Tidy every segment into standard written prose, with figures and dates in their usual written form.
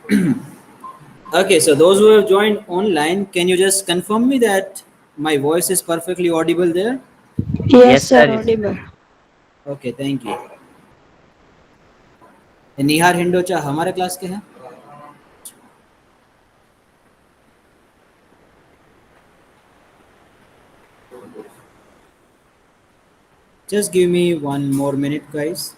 Okay, so those who have joined online, can you just confirm me that my voice is perfectly audible there? Yes, Yes, sir, sir. audible. Okay, thank you. निहार हिंडोचा हमारे class के हैं. Just give me one more minute, guys.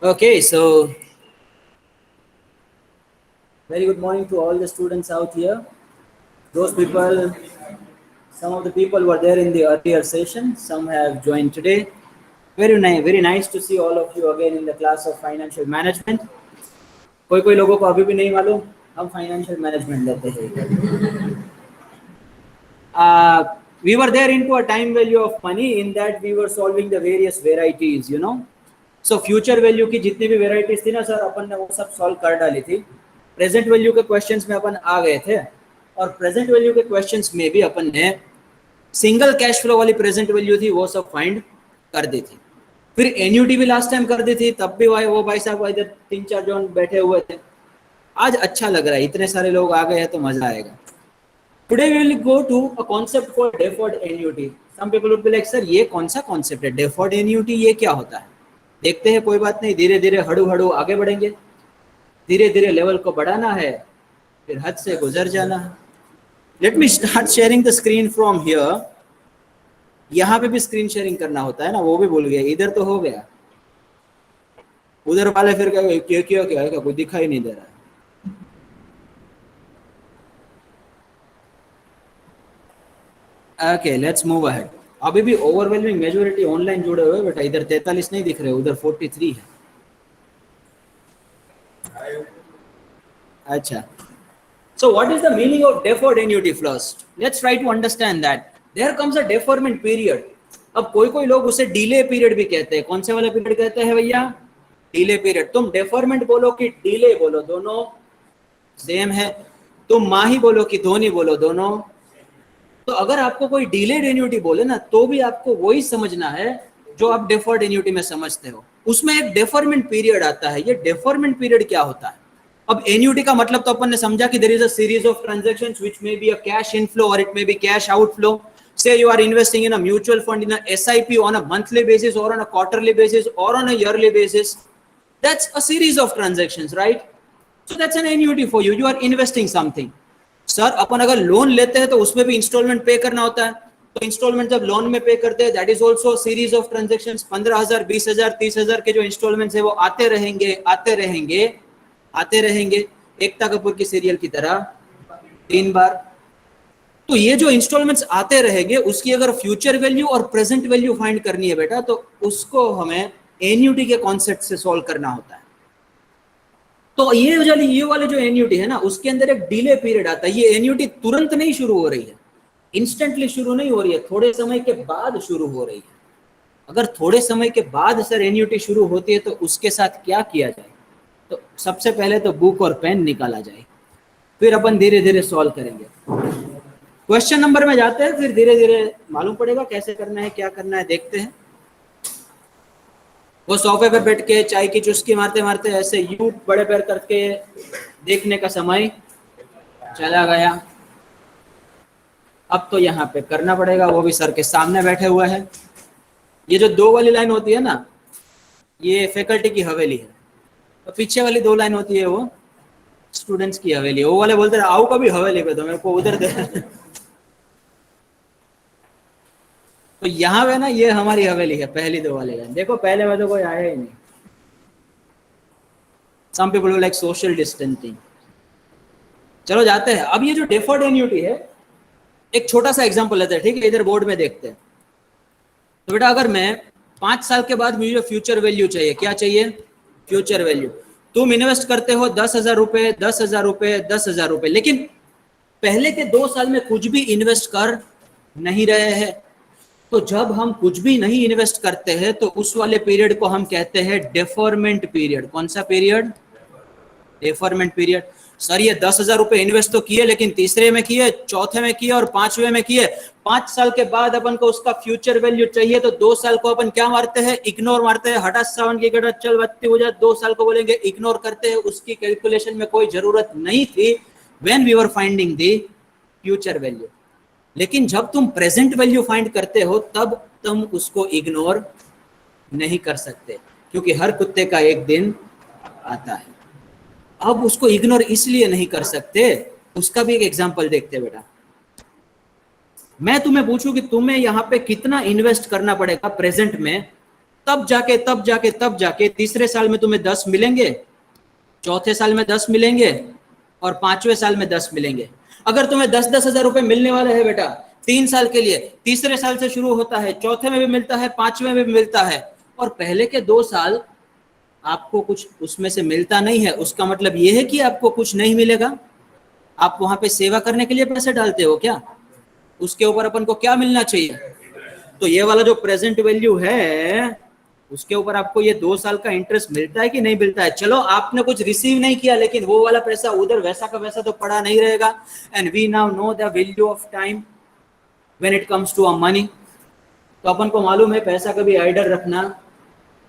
Okay, so very good morning to all the students out here. Those people, some of the people were there in the earlier session, some have joined today. Very nice to see all of you again in the class of financial management. कोई कोई लोगों को अभी भी नहीं मालूम हम financial management लेते हैं. We were there into a time value of money in that we were solving the various varieties, you know. So future value की जितनी भी varieties थी ना सर, अपन ने वो सब solve कर डाली थी. Present value के questions में अपन आ गए थे और present value के questions में भी अपन ने सिंगल कैश फ्लो वाली प्रेजेंट वैल्यू थी वो सब फाइंड कर दी थी. फिर एन्यूटी भी लास्ट टाइम कर दी थी, तब भी वो भाई साहब इधर 3-4 जन बैठे हुए थे. आज अच्छा लग रहा है, इतने सारे लोग आ गए हैं तो मजा आएगा. Today we will go to a concept called deferred annuity. Some people would be like, sir ये कौन सा concept है deferred annuity, ये क्या होता है? देखते हैं, कोई बात नहीं, धीरे धीरे हड़ू हड़ू आगे बढ़ेंगे. धीरे धीरे लेवल को बढ़ाना है, फिर हद से गुजर जाना है. Let me start sharing the screen from here. यहाँ पे भी स्क्रीन शेयरिंग करना होता है ना, वो भी भूल गया. इधर तो हो गया, उधर वाले फिर क्या कोई दिखाई नहीं दे रहा है. Okay, let's move ahead. अभी भी ओवरवेलमिंग मेजॉरिटी ऑनलाइन जुड़े हुए बेटा. इधर 43 नहीं दिख रहे, उधर 43 है. अच्छा, so what is the meaning of deferred annuity first? Let's try to understand that. There comes a deferment period. अब कोई कोई लोग उसे डिले पीरियड भी कहते हैं. कौन से वाला पीरियड कहते हैं भैया? Delay period. तुम डेफरमेंट बोलो कि डिले बोलो, दोनों सेम है. तुम माही बोलो कि धोनी बोलो, दोनों. तो अगर आपको कोई डिलेड एन्युटी बोले ना, तो भी आपको वही समझना है जो आप डेफर्ड एन्युटी में समझते हो. उसमें एक डेफरमेंट पीरियड आता है. ये डेफरमेंट पीरियड क्या होता है? अब एन्युटी का मतलब तो अपन ने समझा कि there is a series of transactions which may be a cash inflow or it may be cash outflow. Say you are investing in a mutual fund, in a SIP on a monthly basis or on a quarterly basis or on a yearly basis. That's a series of transactions, right? So that's an annuity for you. You are investing something. Sir अपन अगर loan लेते हैं तो उसमें भी instalment पे करना होता है. तो इंस्टॉलमेंट जब लोन में पे करते हैं, that is also series of transactions. 15,000, 20,000, 30,000 के जो इंस्टॉलमेंट्स है वो आते रहेंगे आते रहेंगे आते रहेंगे, एकता कपूर की सीरियल की तरह 3 बार. तो ये जो इंस्टॉलमेंट्स आते रहेंगे, उसकी अगर फ्यूचर वैल्यू और प्रेजेंट वैल्यू फाइंड करनी है बेटा, तो उसको हमें एन्युटी के कॉन्सेप्ट से सॉल्व करना होता है. तो ये वाले जो एन्युटी है ना, उसके अंदर एक डिले पीरियड आता है. ये एन्युटी तुरंत नहीं शुरू हो रही है, इंस्टेंटली शुरू नहीं हो रही है, थोड़े समय के बाद शुरू हो रही है. अगर थोड़े समय के बाद सर एन्युटी शुरू होती है तो उसके साथ क्या किया जाए? तो सबसे पहले तो बुक और पेन निकाला जाए, फिर अपन धीरे धीरे सॉल्व करेंगे. क्वेश्चन नंबर में जाते हैं, फिर धीरे धीरे मालूम पड़ेगा कैसे करना है, क्या करना है. देखते हैं. वो सोफे पे बैठ के चाय की चुस्की मारते मारते ऐसे यूं बड़े पैर करके देखने का समय चला गया. अब तो यहाँ पे करना पड़ेगा, वो भी सर के सामने बैठे हुए हैं. ये जो 2 वाली लाइन होती है ना, ये फैकल्टी की हवेली है. तो पीछे वाली 2 लाइन होती है वो स्टूडेंट्स की हवेली. वो वाले बोलते हैं आओ कभी हवेली पे, तो मेरे को उधर दे. तो यहाँ पे ना ये हमारी हवेली है, पहली 2 वाली लाइन. देखो पहले में तो कोई आया ही नहीं. Some people will like social distancing. चलो जाते हैं. अब ये जो डेफर्ड एन्युटी है, एक छोटा सा एग्जांपल लेते हैं, ठीक है? इधर बोर्ड में देखते हैं. तो बेटा अगर मैं 5 साल के बाद मुझे फ्यूचर वैल्यू चाहिए। क्या चाहिए? Future value. तुम इन्वेस्ट करते हो 10,000 रुपए, 10,000 रुपए, 10,000 रुपए, लेकिन पहले के 2 साल में कुछ भी इन्वेस्ट कर नहीं रहे हैं। तो जब हम कुछ भी नहीं इन्वेस्ट करते हैं तो उस वाले पीरियड को हम कहते हैं डेफरमेंट पीरियड। कौन सा पीरियड? Deferment period. सर ये 10,000 रुपए इन्वेस्ट तो किए, लेकिन तीसरे में किए, चौथे में किए और 5वें में किए। 5 साल के बाद अपन को उसका फ्यूचर वैल्यू चाहिए, तो 2 साल को अपन क्या मारते हैं? इग्नोर मारते हैं। हटा सावन की गड़ा चल बत्ती हो जाए, 2 साल को बोलेंगे इग्नोर करते हैं, उसकी कैलकुलेशन में कोई जरूरत नहीं थी when we were finding the future value. लेकिन जब तुम प्रेजेंट वैल्यू फाइंड करते हो तब तुम उसको इग्नोर नहीं कर सकते, क्योंकि हर कुत्ते का एक दिन आता है। अब उसको इग्नोर इसलिए नहीं कर सकते, उसका भी एक एग्जांपल देखते हैं बेटा। मैं तुम्हें पूछूं कि तुम्हें यहाँ पे कितना इन्वेस्ट करना पड़ेगा प्रेजेंट में, तब जाके तीसरे साल में तुम्हें 10 मिलेंगे, चौथे साल में 10 मिलेंगे और 5वें साल में 10 मिलेंगे। अगर तुम्हें 10-10 हजार रुपए मिलने वाले हैं बेटा 3 साल के लिए, तीसरे साल से शुरू होता है, चौथे में भी मिलता है, 5वें में भी मिलता है, और पहले के 2 साल आपको कुछ उसमें से मिलता नहीं है, उसका मतलब यह है कि आपको कुछ नहीं मिलेगा। आप वहां पे सेवा करने के लिए पैसे डालते हो क्या? उसके ऊपर अपन को क्या मिलना चाहिए? तो ये वाला जो प्रेजेंट वैल्यू है उसके ऊपर आपको ये 2 साल का इंटरेस्ट मिलता है कि नहीं मिलता है? चलो आपने कुछ रिसीव नहीं किया, लेकिन वो वाला पैसा उधर वैसा का वैसा तो पड़ा नहीं रहेगा। And we now know the value of time when it comes to a money. तो अपन को मालूम है पैसा कभी आइडल रखना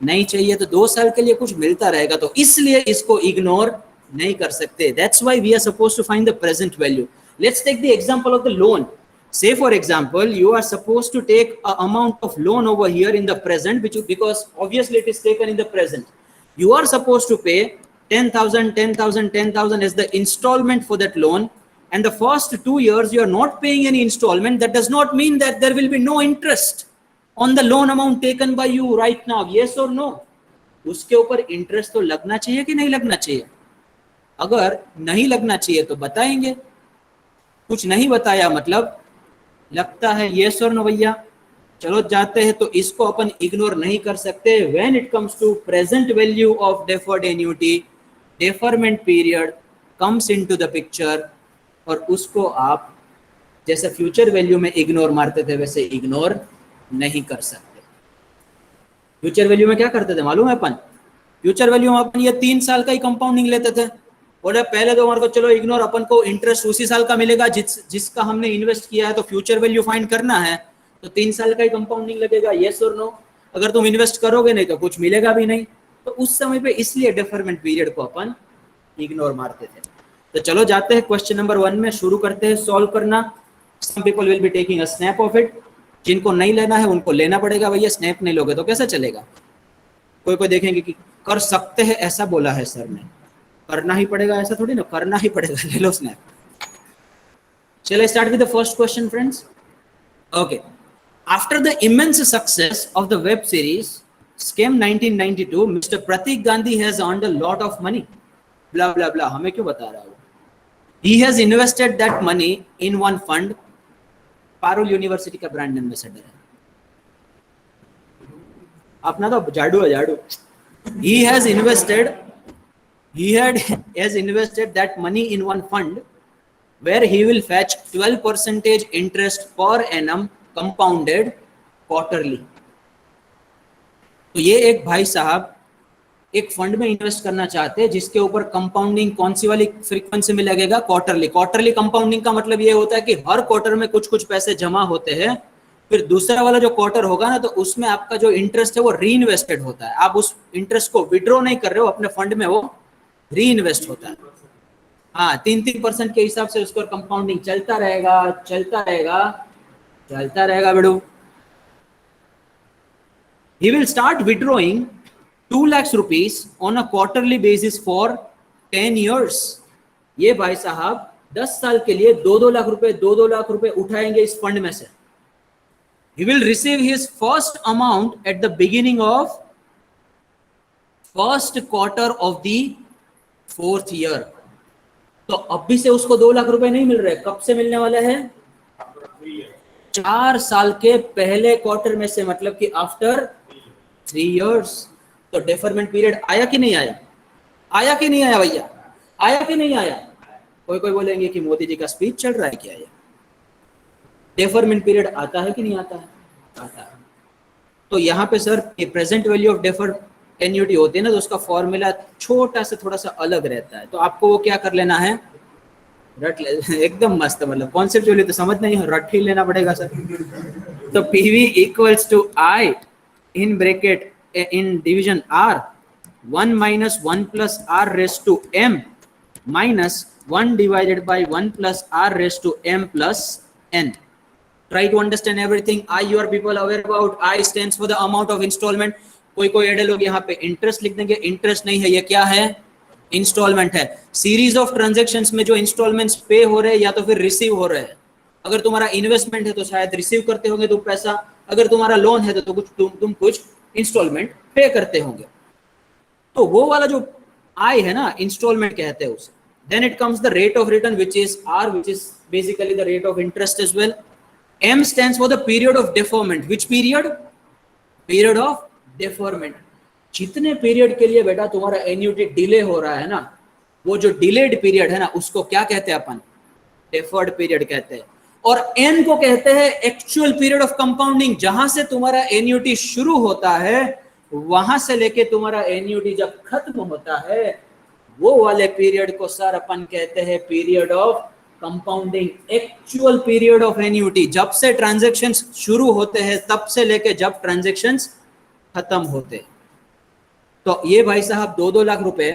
नहीं चाहिए, तो 2 साल के लिए कुछ मिलता रहेगा, तो इसलिए इसको इग्नोर नहीं कर सकते। That's why we are supposed to find the present value. Let's take the example of the loan. Say for example, you are supposed to take a amount of loan over here in the present, which because obviously it is taken in the present. You are supposed to pay 10,000, 10,000, 10,000 as the installment for that loan. And the first 2 years you are not paying any installment. That does not mean that there will be no interest on the loan amount taken by you right now. Yes or no? उसके ऊपर interest तो लगना चाहिए कि नहीं लगना चाहिए? अगर नहीं लगना चाहिए तो बताएंगे, कुछ नहीं बताया मतलब लगता है येस और नो भैया। चलो जाते हैं, तो इसको अपन इग्नोर नहीं कर सकते। When it comes to present value of deferred annuity, deferment period comes into the picture, और उसको आप जैसे फ्यूचर वैल्यू में इग्नोर मारते थे वैसे इग्नोर नहीं कर सकते। फ्यूचर वैल्यू में क्या करते थे मालूम है अपन? फ्यूचर वैल्यू में अपन ये 3 साल का ही कंपाउंडिंग लेते थे। बोले पहले तो हमारे को चलो इग्नोर, अपन को इंटरेस्ट उसी साल का मिलेगा जिसका हमने इन्वेस्ट किया है, तो फ्यूचर वैल्यू फाइंड करना है तो 3 साल का ही कंपाउंडिंग लगेगा। येस और नो? अगर तुम इन्वेस्ट करोगे नहीं तो कुछ मिलेगा भी नहीं, तो उस समय पे इसलिए डेफरमेंट पीरियड को अपन इग्नोर मारते थे। तो चलो जाते हैं क्वेश्चन नंबर 1 में, शुरू करते हैं सॉल्व करना। Some people will be taking a snap of it. जिनको नहीं लेना है उनको लेना पड़ेगा भैया, स्नैप नहीं लोगे तो कैसे चलेगा? कोई देखेंगे कि कर सकते हैं ऐसा बोला है सर ने, करना ही पड़ेगा ऐसा थोड़ी ना, करना ही पड़ेगा, ले लो स्नैप। चलिए start with the first question friends. Okay, after the immense success of the web series Scam 1992, Mr Pratik Gandhi has earned a lot of money, blah blah blah. हमें क्यों बता रहा है? He has invested that money in one fund. Parul university का brand ambassador है अपना, तो जाडू है जाडू। He has invested that money in one fund where he will fetch 12% interest per annum compounded quarterly. तो ये एक भाई साहब एक फंड में इन्वेस्ट करना चाहते हैं जिसके ऊपर कंपाउंडिंग कौन सी वाली फ्रीक्वेंसी में लगेगा? क्वार्टरली। क्वार्टरली कंपाउंडिंग का मतलब ये होता है कि हर क्वार्टर में कुछ कुछ पैसे जमा होते हैं, फिर दूसरा वाला जो क्वार्टर होगा ना तो उसमें आपका जो इंटरेस्ट है वो री इन्वेस्टेड होता है। आप उस इंटरेस्ट को विड्रॉ नहीं कर रहे हो अपने फंड में, वो री इन्वेस्ट होता है। हाँ, 3-3% के हिसाब से उसको कंपाउंडिंग चलता रहेगा चलता रहेगा चलता रहेगा बेड़ू। He will start withdrawing 2 lakhs rupees on a quarterly basis for 10 years. ये भाई साहब 10 साल के लिए 2-2 लाख रुपए 2-2 लाख रुपए उठाएंगे इस फंड में से। He will receive his first amount at the beginning of first quarter of the 4th year. तो अब भी से उसको 2 लाख रुपए नहीं मिल रहे, कब से मिलने वाले हैं? 4 साल के पहले क्वार्टर में से, मतलब कि आफ्टर 3 years। तो डेफरमेंट पीरियड आया कि नहीं आया? आया कि नहीं आया भैया? आया कि नहीं आया? कोई कोई बोलेंगे कि मोदी जी का स्पीच चल रहा है क्या? ये डेफरमेंट पीरियड आता है कि नहीं आता है? आता है। तो यहाँ पे sir present value of deferred annuity होती है ना, तो उसका फॉर्मूला छोटा सा थोड़ा सा अलग रहता है। तो आपको वो क्या कर लेना है, रट ले एकदम मस्त, मतलब कॉन्सेप्चुअली तो समझ नहीं है, रट ही लेना पड़ेगा सर। तो PV equals to I in bracket in division R 1 minus 1 plus r raised to m minus 1 divided by 1 plus r raised to m plus n। Try to understand everything। I you are people aware about I stands for the amount of installment। कोई कोई एडे लोग यहाँ पे interest लिख देंगे, interest नहीं है, ये क्या है? इंस्टॉलमेंट है। सीरीज ऑफ ट्रांजेक्शन्स में जो इंस्टॉलमेंट्स पे हो रहे हैं या तो फिर रिसीव हो रहे हैं। अगर तुम्हारा इन्वेस्टमेंट है तो शायद रिसीव करते होंगे तुम पैसा, अगर तुम्हारा लोन है तो कुछ तुम कुछ इंस्टॉलमेंट पे करते होंगे। तो वो वाला जो आई है ना, इंस्टॉलमेंट कहते हैं उसे। Then it comes the rate of return which is R, which is basically the rate of interest as well. M stands for the period of deferment। Which period? Period of deferment। जितने period के लिए बेटा तुम्हारा annuity delay हो रहा है ना, वो जो डिलेड पीरियड है ना, उसको क्या कहते हैं अपन? डेफर्ड पीरियड कहते हैं। और N को कहते हैं एक्चुअल पीरियड ऑफ कंपाउंडिंग। जहां से तुम्हारा एन्युटी शुरू होता है वहां से लेके तुम्हारा एन्युटी जब खत्म होता है, वो वाले पीरियड को सर अपन कहते हैं period of compounding. Actual period of annuity, जब से ट्रांजैक्शंस शुरू होते हैं तब से लेके जब ट्रांजैक्शंस खत्म होते हैं। तो ये भाई साहब 2-2 लाख रुपए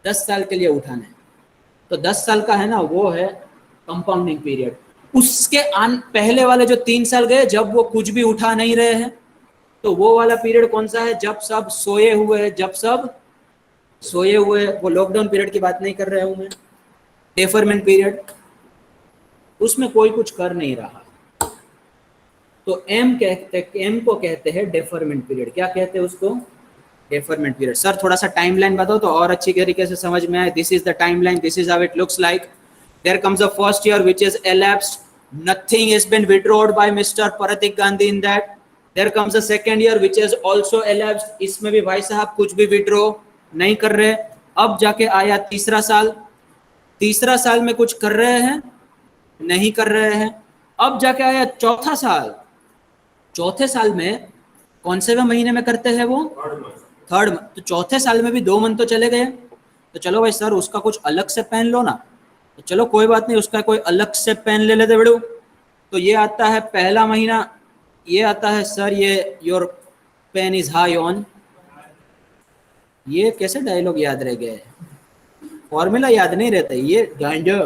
10 साल के लिए उठाना है, तो 10 साल का है ना, वो है कंपाउंडिंग पीरियड। उसके पहले वाले जो 3 साल गए जब वो कुछ भी उठा नहीं रहे हैं, तो वो वाला पीरियड कौन सा है? जब सब सोए हुए हैं, जब सब सोए हुए हैं। वो लॉकडाउन पीरियड की बात नहीं कर रहा हूं मैं, डेफरमेंट पीरियड, उसमें कोई कुछ कर नहीं रहा। तो एम को कहते हैं डेफरमेंट पीरियड। क्या कहते हैं उसको? Deferment period. सर थोड़ा सा टाइमलाइन बताओ तो और अच्छी तरीके से समझ में आए। This is the timeline, this is how it looks like. There comes the first year which is elapsed, nothing has been withdrawn by Mr. Paratik Gandhi in that। There comes the second year which is also elapsed, इसमें भी भाई साहब कुछ भी withdraw नहीं कर रहे। अब जाके आया तीसरा साल, तीसरा साल में कुछ कर रहे हैं? नहीं कर रहे हैं। अब जाके आया चौथा साल, चौथे साल में कौन से महीने में करते हैं वो? थर्ड। तो चौथे साल में भी 2 मंथ तो चले गए। तो चलो भाई सर उसका कुछ अलग से पेन लो ना, तो चलो कोई बात नहीं, उसका कोई अलग से पेन ले लेते बेड़ू। तो ये आता है पहला महीना, ये आता है सर ये your pen is high on. ये कैसे डायलॉग याद रह गए? फॉर्मूला याद नहीं रहता ये गांडो।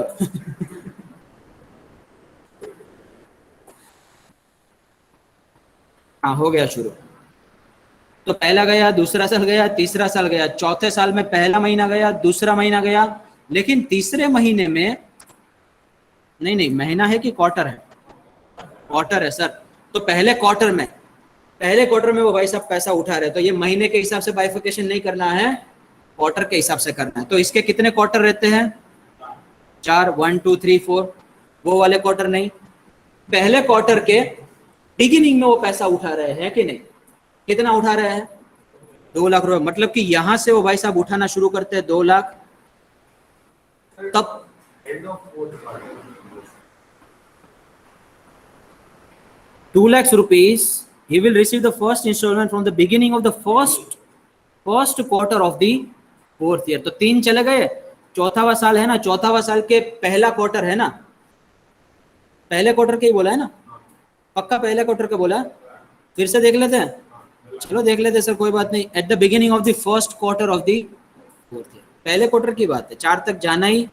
हाँ हो गया शुरू। तो पहला गया, दूसरा साल गया, तीसरा साल गया, चौथे साल में पहला महीना गया, दूसरा महीना गया, लेकिन तीसरे महीने में नहीं, महीना है कि क्वार्टर है? क्वार्टर है सर। तो पहले क्वार्टर में वो भाई साहब पैसा उठा रहे, तो ये महीने के हिसाब से बाइफिकेशन नहीं करना है, क्वार्टर के हिसाब से करना है। तो इसके कितने क्वार्टर रहते हैं? 4, 1 2 3 4। वो वाले क्वार्टर नहीं, पहले क्वार्टर के बिगिनिंग में वो पैसा उठा रहे हैं कि नहीं? कितना उठा रहे हैं? 2 लाख रुपए। मतलब कि यहां से वो भाई साहब उठाना शुरू करते हैं 2 लाख, तब $2 lakhs he will receive the first installment from the beginning of the first quarter of the 4th year। तो 3 चले गए, चौथावा साल है ना, चौथावा साल के पहला क्वार्टर है ना, पहले क्वार्टर के ही बोला है ना, पक्का पहले क्वार्टर का बोला? फिर से देख लेते हैं, चलो देख लेते हैं सर, कोई बात नहीं। At the beginning of the first quarter of the 4th year, पहले क्वार्टर की बात है, 4 तक जाना ही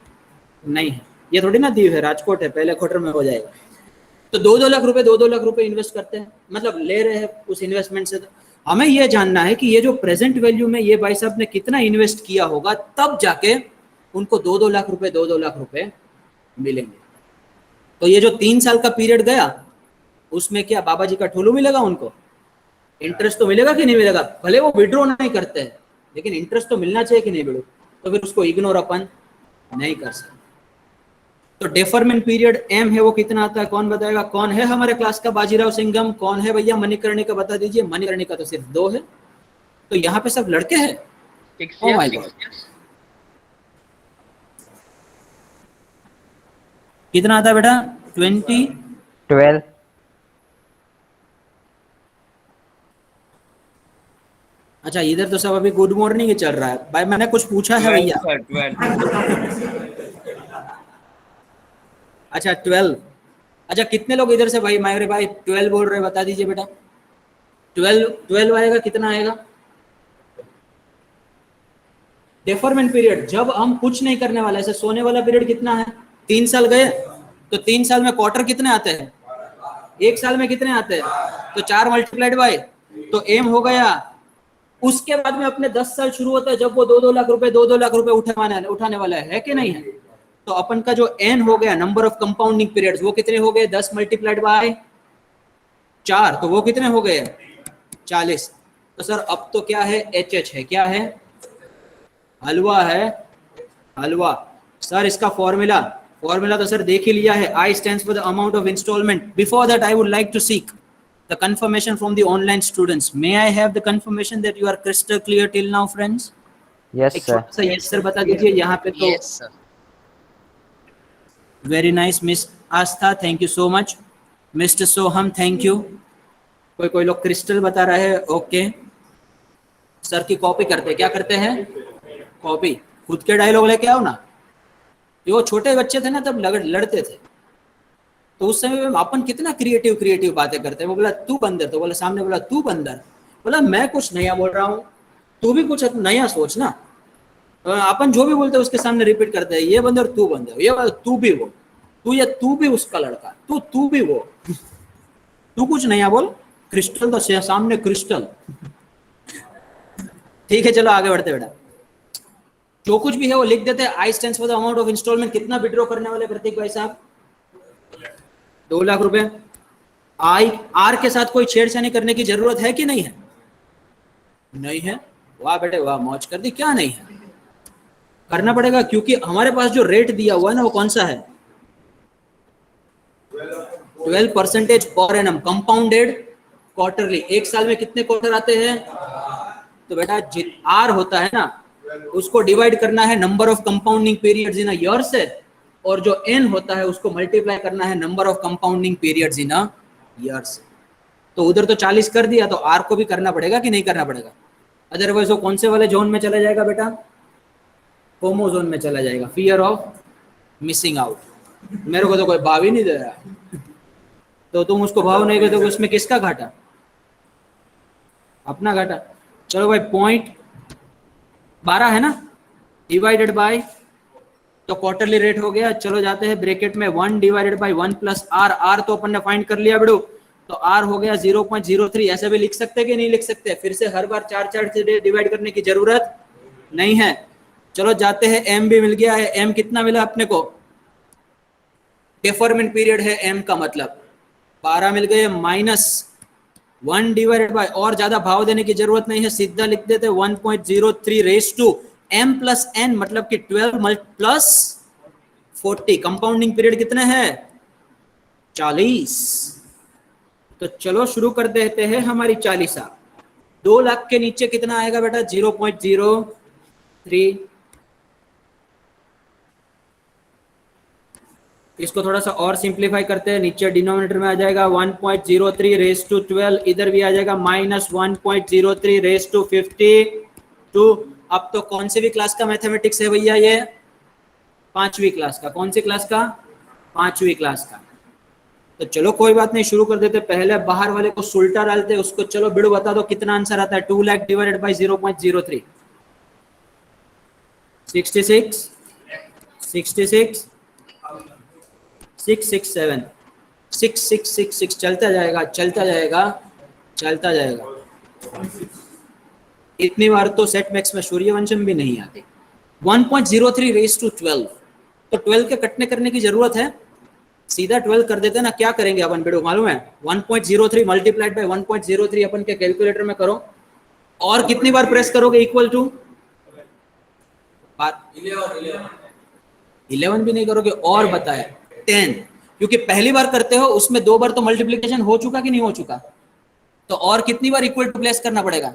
नहीं है। ये थोड़ी ना दीव है, राजकोट है, पहले क्वार्टर में हो जाएगा। तो 2-2 लाख रुपए 2-2 लाख रुपए इन्वेस्ट करते हैं, मतलब ले रहे हैं उस इन्वेस्टमेंट से। तो हमें यह जानना है कि ये जो प्रेजेंट वैल्यू में ये भाई साहब ने कितना इन्वेस्ट किया होगा, तब जाके उनको 2-2 लाख रुपए 2-2 लाख रुपए मिलेंगे। तो ये जो 3 साल का पीरियड गया, उसमें क्या बाबा जी का ठुलू मिलेगा उनको? इंटरेस्ट तो मिलेगा कि नहीं मिलेगा? भले वो विड्रॉ नहीं करते हैं, लेकिन इंटरेस्ट तो मिलना चाहिए कि नहीं बेड़ो? तो फिर उसको इग्नोर अपन नहीं कर सकते। तो डेफरमेंट पीरियड एम है वो कितना आता है, कौन बताएगा? कौन है हमारे क्लास का बाजीराव सिंघम? कौन है भैया मणिकर्णिका? बता दीजिए। मणिकर्णिका तो सिर्फ 2 है, तो यहाँ पे सब लड़के हैं। ओ माय गॉड, कितना आता है बेटा? 12। अच्छा, इधर तो सब अभी गुड मॉर्निंग ही चल रहा है भाई। मैंने कुछ पूछा है भैया? 12। अच्छा 12। अच्छा कितने लोग इधर से भाई मेरे भाई 12 बोल रहे हैं? बता दीजिए बेटा। 12 आएगा, कितना आएगा? डेफरमेंट पीरियड जब हम कुछ नहीं करने वाले, ऐसे सोने वाला पीरियड कितना है? 3 साल गए, तो 3 साल में क्वार्टर कितने आते हैं? 1 साल में कितने आते हैं? तो 4 मल्टीप्लाइड बाय, तो एम हो गया। उसके बाद में अपने 10 साल शुरू होता है जब वो 2-2 लाख रुपए 2-2 लाख रुपए उठाने वाला है कि नहीं है? तो अपन का जो एन हो गया, नंबर ऑफ कंपाउंडिंग पीरियड्स, वो कितने हो गए? 10 मल्टीप्लाइड बाय 4, तो वो कितने हो गए? 40। तो सर अब तो क्या है? एच एच है। क्या है? हलवा है, हलवा। सर इसका फॉर्मूला तो सर देख ही लिया है। I stands for the amount of instalment. Before that I would like to seek the confirmation from the online students. May I have the confirmation that you are crystal clear till now, friends? Yes एक sir. छोटा सा yes sir बता दीजिए यहाँ पे तो। Yes sir. Very nice, Miss Astha, thank you so much. Mr. Soham, thank you. कोई लोग क्रिस्टल बता रहा है। ओके, सर की कॉपी करते हैं। क्या करते हैं? कॉपी। खुद के डायलॉग लेके आओ ना। जो छोटे बच्चे थे ना तब लड़ते थे, तो उस समय में अपन कितना क्रिएटिव बातें करते हैं। वो बोला तू बंदर, तो बोला सामने बोला तू बंदर, बोला मैं कुछ नया बोल रहा हूँ, तू भी कुछ नया सोच ना। अपन जो भी बोलते हैं उसके सामने रिपीट करते हैं, ये बंदर तू बंदर, ये तू भी वो, तू भी उसका लड़का, तू भी वो, तू कुछ नया बोल। क्रिस्टल तो सामने क्रिस्टल। ठीक है चलो आगे बढ़ते बेटा। जो कुछ भी है वो लिख देते हैं। I stands for the amount of instalment. कितना विड्रॉ करने वाले प्रतीक भाई साहब? 2 लाख रुपए। आई आर के साथ कोई छेड़छाड़ी करने की जरूरत है कि नहीं है? नहीं है। वाह बेटे वाह, मौज कर दी। क्या नहीं है? करना पड़ेगा, क्योंकि हमारे पास जो रेट दिया हुआ है ना वो कौन सा है? 12% पर एनम कंपाउंडेड क्वार्टरली। एक साल में कितने क्वार्टर आते हैं? तो बेटा आर होता है ना, उसको डिवाइड करना है number of compounding periods in a year से, और जो एन होता है उसको मल्टीप्लाई करना है number of compounding periods in a year से। तो उधर तो 40 कर दिया, तो आर को भी करना पड़ेगा कि नहीं करना पड़ेगा? अदरवाइज वो कौन से वाले जोन में चला जाएगा बेटा? फोमो जोन में चला जाएगा, फियर ऑफ मिसिंग आउट। मेरे को तो कोई भाव ही नहीं दे रहा, तो तुम उसको भाव नहीं देते, उसमें किसका घाटा? अपना घाटा। चलो भाई, 0.12 है ना, डिवाइडेड बाय, तो क्वार्टरली रेट हो गया। चलो जाते हैं ब्रैकेट में 1 divided by 1 plus R. R तो अपन ने फाइंड कर लिया बेड़ो, तो आर हो गया 0.03। ऐसे भी लिख सकते कि नहीं लिख सकते? फिर से हर बार 4 से डिवाइड करने की जरूरत नहीं है। चलो जाते हैं, एम भी मिल गया है। एम कितना मिला अपने को? डेफरमेंट पीरियड है एम का मतलब 12 मिल गए, माइनस 1 डिवाइडेड बाय, और ज्यादा भाव देने की जरूरत नहीं है, सीधा लिख देते 1.03 raise to m plus n, मतलब कि 12 प्लस 40। कंपाउंडिंग पीरियड कितने हैं? 40। तो चलो शुरू कर देते हैं हमारी 40। 2 लाख के नीचे कितना आएगा बेटा? 0.03। इसको थोड़ा सा और सिंप्लीफाई करते हैं। नीचे डिनोमिनेटर में आ जाएगा 1.03 रेस टू 12, इधर भी आ जाएगा माइनस 1.03 रेस टू 52। अब तो कौन सी भी क्लास का मैथमेटिक्स है भैया? ये 5वीं क्लास का। कौन सी क्लास का? 5वीं क्लास का। तो चलो कोई बात नहीं, शुरू कर देते। पहले बाहर वाले को सुल्टा डालते, उसको चलो बिड़ू बता दो कितना आंसर आता है। 2 लाख डिवाइडेड बाई 0.03, 66, 66, 667, 6666, चलता जाएगा चलता जाएगा चलता जाएगा। इतनी बार तो सेट मैक्स में सूर्यवंशम भी नहीं आती। 1.03 रेस टू 12, तो 12 के कटने करने की जरूरत है, सीधा 12 कर देते ना। क्या करेंगे अपन बेटो मालूम है? 1.03 मल्टीप्लाइड बाय 1.03 अपन के कैलकुलेटर में करो, और कितनी बार प्रेस करोगे? इक्वल टू 11 भी नहीं करोगे और बताया 10, क्योंकि पहली बार करते हो उसमें 2 बार तो मल्टीप्लीकेशन हो चुका कि नहीं हो चुका, तो और कितनी बार इक्वल टू प्लेस करना पड़ेगा,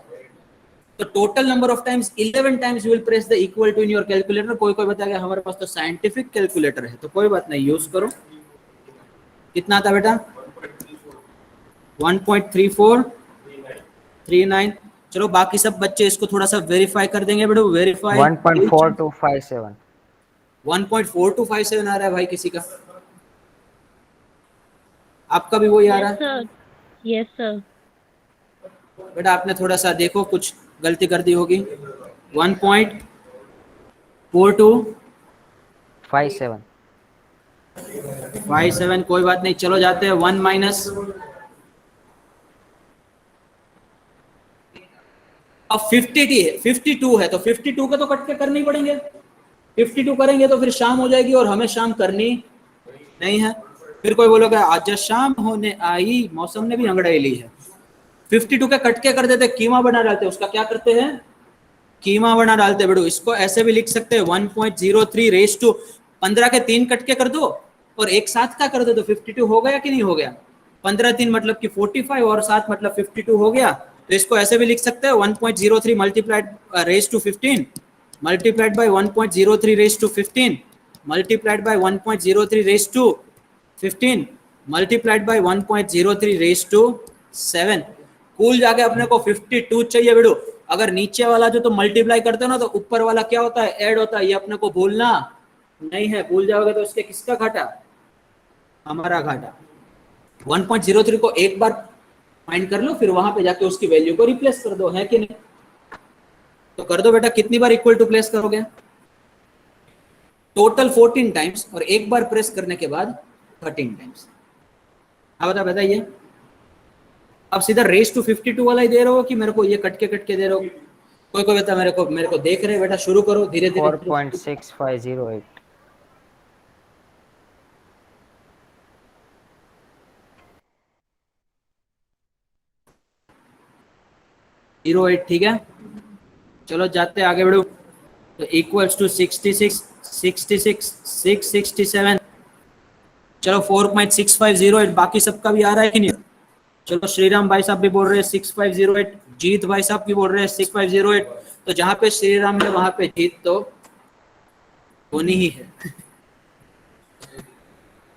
तो total number of times 11 times you will press the equal to in your calculator. कोई कोई बताएगा हमारे पास तो साइंटिफिक कैलकुलेटर है, तो कोई बात नहीं, यूज करो। कितना आता बेटा? 1.3439। चलो बाकी सब बच्चे इसको थोड़ा सा वेरीफाई कर देंगे बेटा, वेरीफाई। 1.4257। 1.4257 आ रहा है भाई किसी का, आपका भी वही आ रहा है? Yes sir. बेटा आपने थोड़ा सा देखो, कुछ गलती कर दी होगी। 1.4257, कोई बात नहीं, चलो जाते हैं 1 माइनस। अब 52 है तो 52 का तो कट के करने ही पड़ेंगे, 52 करेंगे तो फिर शाम हो जाएगी और हमें शाम करनी नहीं है। फिर कोई बोलोगे आज शाम होने आई, मौसम ने भी अंगड़ाई ली है। 52 के कट के कर देते, कीमा बना डालते, उसका क्या करते हैं, कीमा बना डालते बेटू। इसको ऐसे भी लिख सकते हैं 1.03 रेस टू 15 के 3 कट के कर दो और एक साथ का कर दो, तो 52 हो गया कि नहीं हो गया? 15 3 मतलब कि 45 और 7 मतलब 52 हो गया। तो इसको ऐसे भी लिख सकते हैं 1.03 multiplied raise to 15 multiplied by 1.03 raise to 15 multiplied by 1.03 raise to 15 multiplied by 1.03 raise to 7। कुल जाके अपने को 52 चाहिए बेटू। अगर नीचे वाला जो तो मल्टीप्लाई करते हो ना, तो ऊपर वाला क्या होता है, ऐड होता है। ये अपने को भूलना नहीं है, भूल जाओगे तो उसके किसका घाटा, हमारा घाटा। 1.03 को एक बार फाइंड कर लो, फिर वहां पे जाके उसकी वैल्यू को रिप्लेस कर दो, है कि नहीं? तो कर दो बेटा, कितनी बार इक्वल टू प्लेस करोगे? टोटल 14 टाइम्स, और एक बार प्रेस करने के बाद 13 टाइम्स। अब बताइए, अब सीधा रेस टू 52 वाला ही दे रहे हो कि मेरे को ये कट के दे रहे हो? कोई कोई बता, मेरे को देख रहे बेटा, शुरू करो धीरे धीरे। 4.6508। जीरो 8, ठीक है। चलो जाते आगे बढ़ो। तो इक्वल्स टू 66 66 667। चलो 4.6508, बाकी सबका भी आ रहा है कि नहीं? चलो श्रीराम भाई साहब भी बोल रहे हैं 6508, जीत भाई साहब भी बोल रहे हैं 6508। तो जहां पे श्रीराम है वहां पे जीत तो होनी ही है।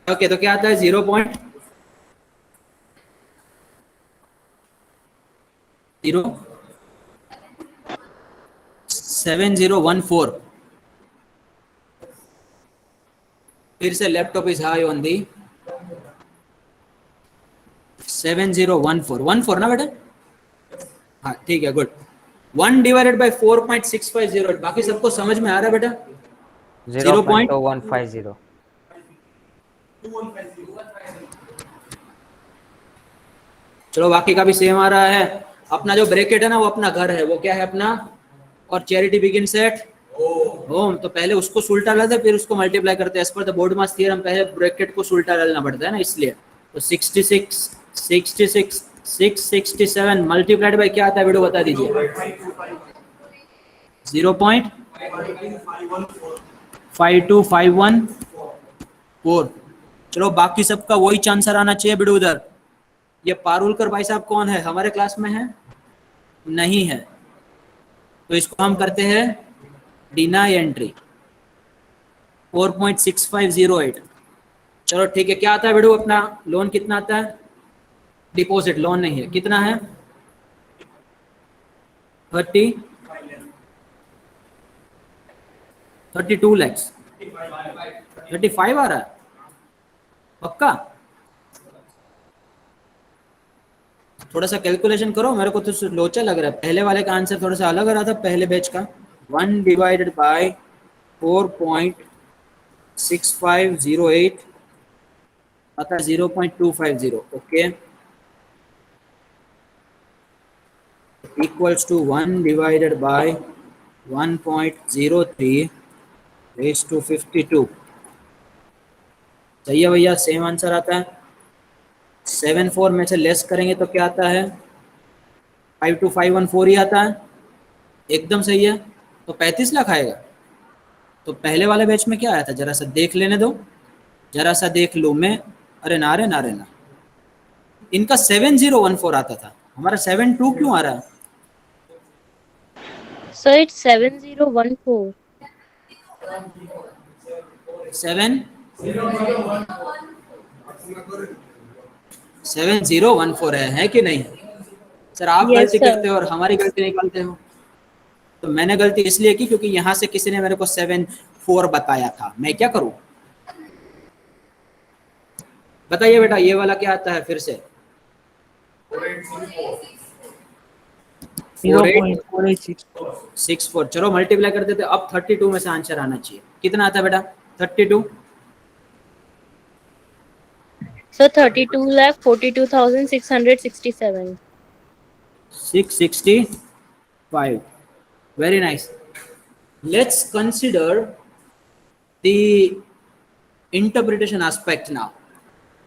ओके, तो क्या आता है 0.07014। फिर से laptop is high on the 7014 ना बेटा? हाँ ठीक है, गुड। 1 डिवाइडेड बाय 4.6508, बाकी सबको समझ में आ रहा है बेटा? 0.0150। चलो बाकी का भी सेम आ रहा है। अपना जो ब्रैकेट है ना, वो अपना घर है, वो क्या है अपना, और चैरिटी बिगिन सेट होम। तो पहले उसको उल्टा डालते हैं, फिर उसको मल्टीप्लाई करते हैं। As per the BODMAS theorem पहले ब्रैकेट को उल्टा डालना पड़ता है ना, इसलिए। तो 66 66 667 मल्टीप्लाइड बाय क्या आता है बेटो, बता दीजिए। 0.52514। चलो बाकी सबका वही आंसर आना चाहिए बेटो उधर। ये पारुलकर भाई साहब कौन है, हमारे क्लास में है? नहीं है, तो इसको हम करते हैं डिनाई एंट्री 4.6508। चलो ठीक है, क्या आता है बेटू अपना लोन, कितना आता है? डिपॉजिट, लोन नहीं है, कितना है? 32 लैक्स। 35 आ रहा है पक्का? थोड़ा सा कैलकुलेशन करो, मेरे को तो लोचा लग रहा है। पहले वाले का आंसर थोड़ा सा अलग आ रहा था, पहले बैच का। 1 डिवाइडेड बाय 4.6508 आता है 0.250। Okay, equals to 1 divided by 1.03 raise to 52। सही है भैया, सेम आंसर आता है। 74 में से लेस करेंगे तो क्या आता है? 52514 ही आता है, एकदम सही है। तो 35 लाख आएगा। तो पहले वाले बैच में क्या आया था, जरा सा देख लेने दो, जरा सा देख लूँ मैं। अरे ना रे ना रे ना, इनका 7014 आता था, हमारा 72 क्यों आ रहा है? So it's 7014. 7014 है कि नहीं? सर आप Yes, गलती sir. करते हो और हमारी गलती निकालते हो। तो मैंने गलती इसलिए की क्योंकि यहाँ से किसी ने मेरे को 74 बताया था, मैं क्या करूँ? बताइए बेटा ये वाला क्या आता है फिर से? 0.4864। चलो मल्टीप्लाई कर देते, अब 32 में से आंसर आना चाहिए। कितना आता है बेटा 32? So 32,42,667. 665। Very nice. Let's consider the interpretation aspect now.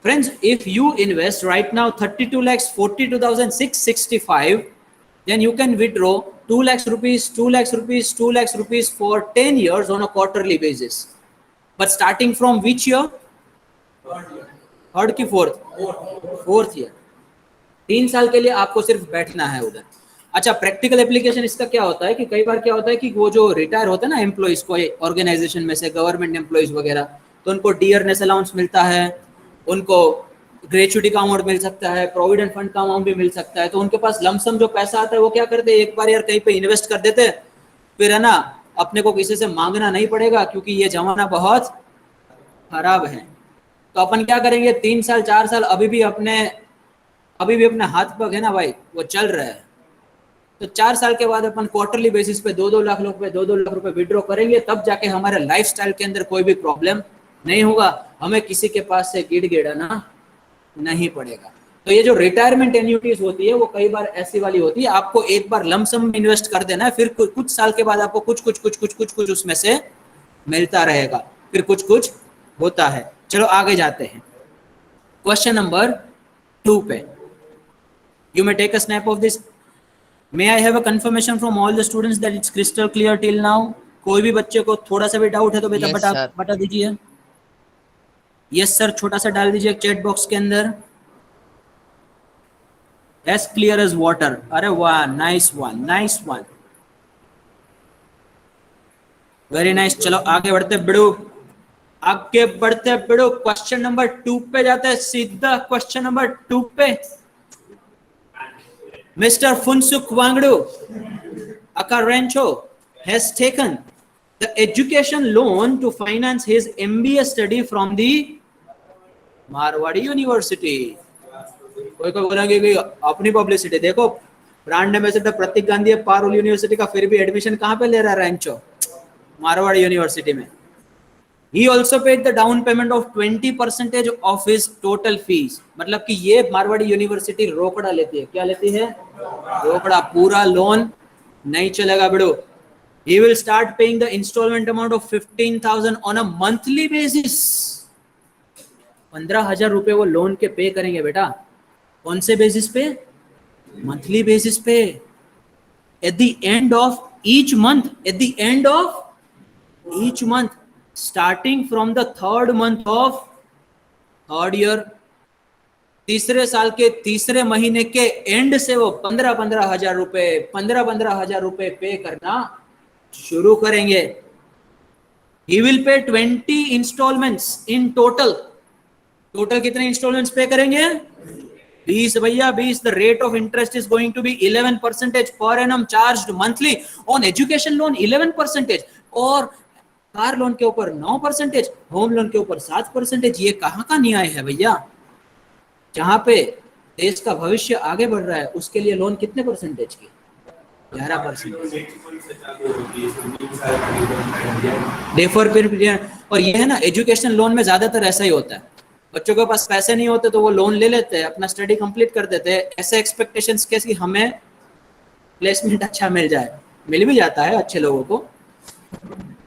Friends, if you invest right now 32 lakhs 42,665, then you can withdraw 2 lakhs rupees, 2 lakhs rupees, 2 lakhs rupees for 10 years on a quarterly basis. But starting from which year? Third की fourth year. 3 साल के लिए आपको सिर्फ बैठना है उधर। अच्छा, प्रैक्टिकल एप्लीकेशन इसका क्या होता है कि कई बार क्या होता है कि वो जो रिटायर होता है ना एम्प्लॉइज को ऑर्गेनाइजेशन में से, गवर्नमेंट एम्प्लॉइज वगैरह, तो उनको डियरनेस अलाउंस मिलता है, उनको ग्रेचुटी का अमाउंट मिल सकता है, प्रोविडेंट फंड का अमाउंट भी मिल सकता है। तो उनके पास लमसम जो पैसा आता है वो क्या करते हैं, एक बार यार कहीं पे इन्वेस्ट कर देते हैं, फिर है ना अपने को किसी से मांगना नहीं पड़ेगा क्योंकि ये जमाना बहुत खराब है। तो अपन क्या करेंगे, 3 साल 4 साल अभी भी अपने हाथ पग है ना भाई, वो चल रहा है। तो 4 साल के बाद अपन क्वार्टरली बेसिस पे 2-2 लाख रुपए 2-2 लाख रुपए विड्रॉ करेंगे, तब जाके हमारे लाइफस्टाइल के अंदर कोई भी प्रॉब्लम नहीं होगा, हमें किसी के पास से गिड़गिड़ाना नहीं पड़ेगा। तो ये जो रिटायरमेंट एन्युटीज होती है वो कई बार ऐसी वाली होती है, आपको एक बार लमसम में इन्वेस्ट कर देना है, फिर कुछ साल के बाद आपको कुछ उसमें से मिलता रहेगा, फिर कुछ होता है। चलो आगे जाते हैं क्वेश्चन नंबर 2 पे। You may take a snap of this. May I have a confirmation from all the students that it's crystal clear till now? कोई भी बच्चे को थोड़ा सा भी डाउट है तो बेटा Yes, बता दीजिए। यस सर छोटा सा डाल दीजिए चैट बॉक्स के अंदर। As clear as water. अरे वाह, नाइस वन। Very nice. चलो आगे बढ़ते बिड़ो क्वेश्चन नंबर 2 पे जाते हैं, सीधा क्वेश्चन नंबर 2 पे। Mr. Funsuk Wangdu Akarancho has taken the education loan to finance his MBA study from the Marwari university. कोई बोलेंगे कि अपनी पब्लिसिटी देखो, ब्रांड एम्बेसडर प्रतीक गांधी है पारुल यूनिवर्सिटी का, फिर भी एडमिशन कहाँ पे ले रहा है रेंचो? मारवाड़ी यूनिवर्सिटी में। He also paid the down payment of 20% of his total fees। मतलब कि ये मारवाड़ी यूनिवर्सिटी रोकड़ा लेती है। क्या लेती है? रोकड़ा। पूरा लोन नहीं चलेगा बिड़ो। He will start paying the installment amount of 15,000 on a monthly basis। 15,000 रुपए वो लोन के पे करेंगे बेटा। कौन से बेसिस पे? मंथली बेसिस पे। At the end of each month, starting from the third month of third year, तीसरे साल के तीसरे महीने के एंड से वो 15,000 रुपए पे करना शुरू करेंगे। He will pay 20 installments in total। कितने इंस्टॉलमेंट्स पे करेंगे? 20 भैया 20। The rate of interest is going to be 11% per annum charged monthly on education loan। 11%। और कार लोन के ऊपर 9%, होम लोन के ऊपर 7%। ये कहाँ का न्याय है भैया? जहां पे देश का भविष्य आगे बढ़ रहा है उसके लिए लोन कितने परसेंटेज की? 11%। Defer period. और ये है ना एजुकेशन लोन में ज्यादातर ऐसा ही होता है, बच्चों के पास पैसे नहीं होते तो वो लोन ले लेते हैं, अपना स्टडी कंप्लीट कर देते हैं, ऐसे एक्सपेक्टेशंस के कि हमें प्लेसमेंट अच्छा मिल जाए, मिल भी जाता है अच्छे लोगों को,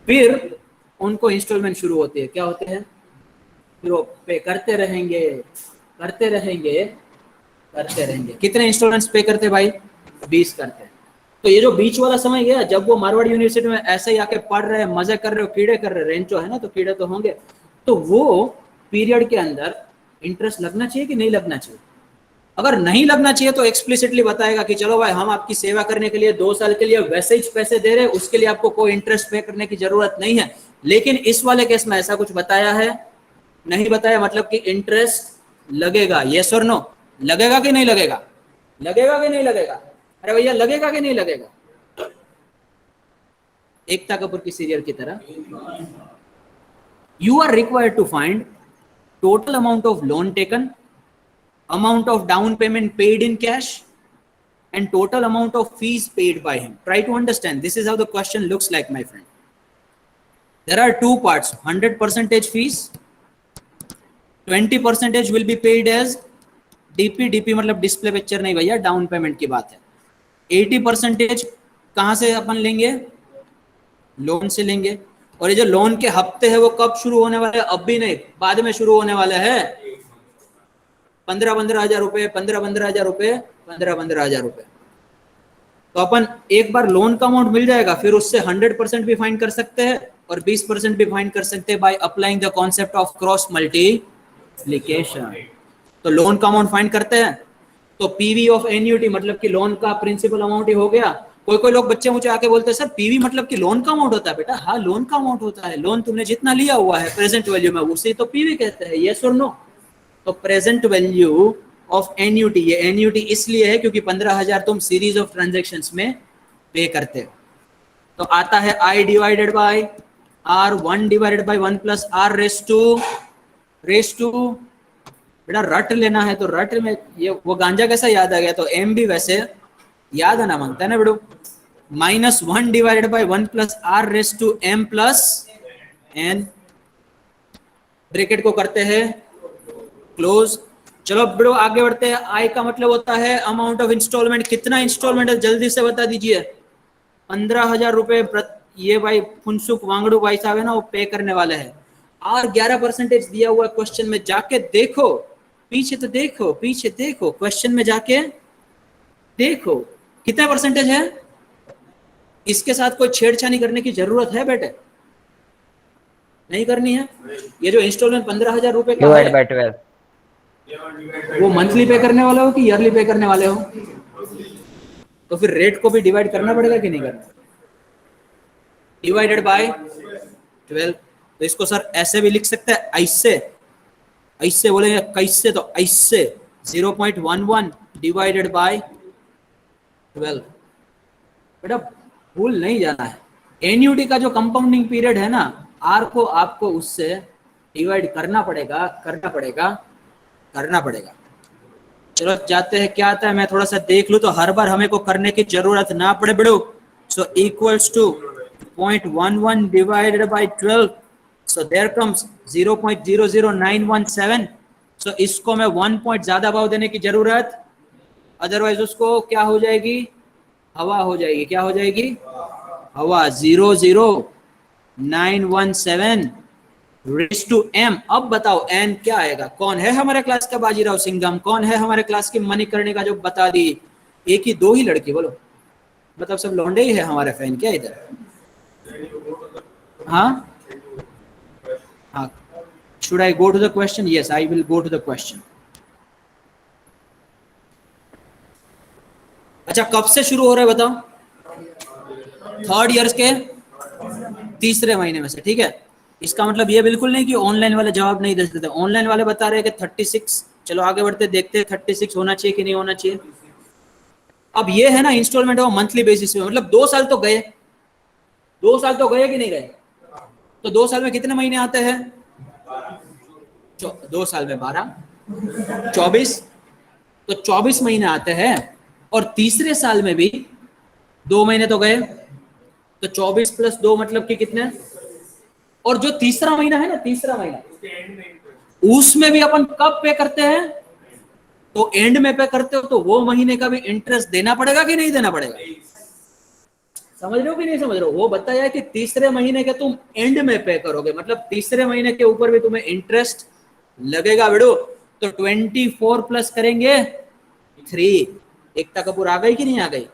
फिर उनको इंस्टॉलमेंट शुरू होती है। क्या होते हैं? फिर वो पे करते रहेंगे। कितने इंस्टॉलमेंट्स पे करते भाई? 20 करते हैं। तो ये जो बीच वाला समय गया जब वो मारवाड़ यूनिवर्सिटी में ऐसे ही आके पढ़ रहे हैं, मजे कर रहे हो, कीड़े कर रहे, रेंचो है ना, तो कीड़े तो होंगे, तो वो पीरियड के अंदर इंटरेस्ट लगना चाहिए कि नहीं लगना चाहिए? अगर नहीं लगना चाहिए तो एक्सप्लिसिटली बताएगा कि चलो भाई हम आपकी सेवा करने के लिए 2 साल के लिए वैसे ही पैसे दे रहे हैं, उसके लिए आपको कोई इंटरेस्ट पे करने की जरूरत नहीं है। लेकिन इस वाले केस में ऐसा कुछ बताया है? नहीं बताया, मतलब कि इंटरेस्ट लगेगा। यस और नो? लगेगा कि नहीं लगेगा? लगेगा कि नहीं लगेगा? अरे भैया लगेगा कि नहीं लगेगा? एकता कपूर की सीरियल की तरह। You are required to find total amount of loan taken, amount of down payment paid in cash, and total amount of fees paid by him. Try to understand. This is how the question looks like, my friend. There are two parts: 100% fees, 20% will be paid as DP. DP मतलब display picture नहीं भैया, down payment की बात है। 80% कहाँ से अपन लेंगे? Loan से लेंगे। और ये जो लोन के हफ्ते हैं वो कब शुरू होने वाले? अब भी नहीं, बाद में शुरू होने वाले हैं। 15,000 रुपए, 15,000 रुपए, 15,000 रुपए। तो अपन एक बार लोन का अमाउंट मिल जाएगा, फिर उससे 100% भी फाइंड कर सकते हैं और 20% भी फाइंड कर सकते हैं by applying the concept of cross multiplication. तो लोन का अमाउंट फाइंड करते हैं, तो पीवी ऑफ एन्युटी मतलब कि लोन का प्रिंसिपल अमाउंट ही हो गया। कोई लोग बच्चे मुझे आके बोलते हैं सर पीवी मतलब कि लोन का अमाउंट होता है। बेटा हाँ, लोन का अमाउंट होता है। लोन तुमने जितना लिया हुआ है प्रेजेंट वैल्यू में, उसे तो पीवी कहते हैं। यस और नो? तो प्रेजेंट वैल्यू ऑफ एन्युटी, ये एन्युटी इसलिए है क्योंकि 15,000 तुम सीरीज ऑफ ट्रांजैक्शंस में पे करते हो। तो आता है I divided by R, 1 divided by 1 plus R raise to बेटा रट लेना है तो रट में ये वो गांजा कैसा याद आ गया, तो M भी वैसे याद आना मांगता है ना बेटू। -1 divided by 1 plus R raise to M plus N, bracket को करते हैं क्लोज। चलो बड़ो आगे बढ़ते हैं। आई का मतलब होता है अमाउंट ऑफ इंस्टॉलमेंट। कितना इंस्टॉलमेंट है जल्दी से बता दीजिए? 15,000 रुपए ये भाई फुनसुक वांगड़ू भाई साहब है ना, वो पे करने वाले हैं। और 11% दिया हुआ क्वेश्चन में, जाके देखो पीछे, तो देखो पीछे, देखो क्वेश्चन में जाके देखो कितना परसेंटेज है। इसके साथ कोई छेड़छाड़ी करने की जरूरत है बेटे? नहीं करनी है। ये जो इंस्टॉलमेंट 15,000 रुपए का है, 12 वो मंथली पे करने वाले हो कि ईयरली पे करने वाले हो? तो फिर रेट को भी डिवाइड करना पड़ेगा कि नहीं करना? Divided by 12। तो इसको सर ऐसे भी लिख सकते हैं, ऐसे ऐसे बोलेंगे कैसे, तो ऐसे 0.11 डिवाइडेड बाय 12। बेटा भूल नहीं जाना है। एन्युटी का जो कंपाउंडिंग पीरियड है ना, आर को आपको उससे डिवाइड करना पड़ेगा, करना पड़ेगा। चलो जाते हैं, क्या आता है मैं थोड़ा सा देख लूं तो हर बार हमें को करने की जरूरत ना पड़े बेड़ो। So equals to 0.11 divided by 12, so there comes 0.00917। So इसको मैं 1 पॉइंट ज्यादा भाव देने की जरूरत, अदरवाइज उसको क्या हो जाएगी? हवा हो जाएगी। क्या हो जाएगी? हवा। 0.00917 रेस टू M। अब बताओ N क्या आएगा? कौन है हमारे क्लास का बाजीराव सिंघम? कौन है हमारे क्लास की मणिकर्णिका जो बता दी? एक ही दो ही लड़की, बोलो मतलब सब लौंडे ही है हमारे फैन क्या इधर? हाँ हाँ। Should I go to the question? Yes I will go to the question. अच्छा कब से शुरू हो रहा है बताओ? 3rd ईयर्स के 3रे महीने में से। ठीक है, इसका मतलब ये बिल्कुल नहीं कि ऑनलाइन वाले जवाब नहीं दे सकते। ऑनलाइन वाले बता रहे हैं कि 36। चलो आगे बढ़ते देखते हैं 36 होना चाहिए कि नहीं होना चाहिए। अब ये है ना इंस्टॉलमेंट वो मंथली बेसिस में, मतलब 2 साल तो गए। 2 साल तो गए कि नहीं गए? तो 2 साल में कितने महीने आते हैं? 2 साल में 12, 24। तो 24 महीने आते हैं। और तीसरे साल में भी 2 महीने तो गए, तो 24 + 2 मतलब कि कितने? और जो तीसरा महीना है ना, तीसरा महीना, उसमें भी अपन कब पे करते हैं? तो एंड में पे करते हो, तो वो महीने का भी इंटरेस्ट देना पड़ेगा कि नहीं देना पड़ेगा? समझ रहे हो कि नहीं समझ रहे हो? वो बताया कि तीसरे महीने के तुम एंड में पे करोगे, मतलब तीसरे महीने के ऊपर भी तुम्हें इंटरेस्ट लगेगा बेड़ो। तो 24 प्लस करेंगे 3। एकता कपूर आ गई कि नहीं आ गई?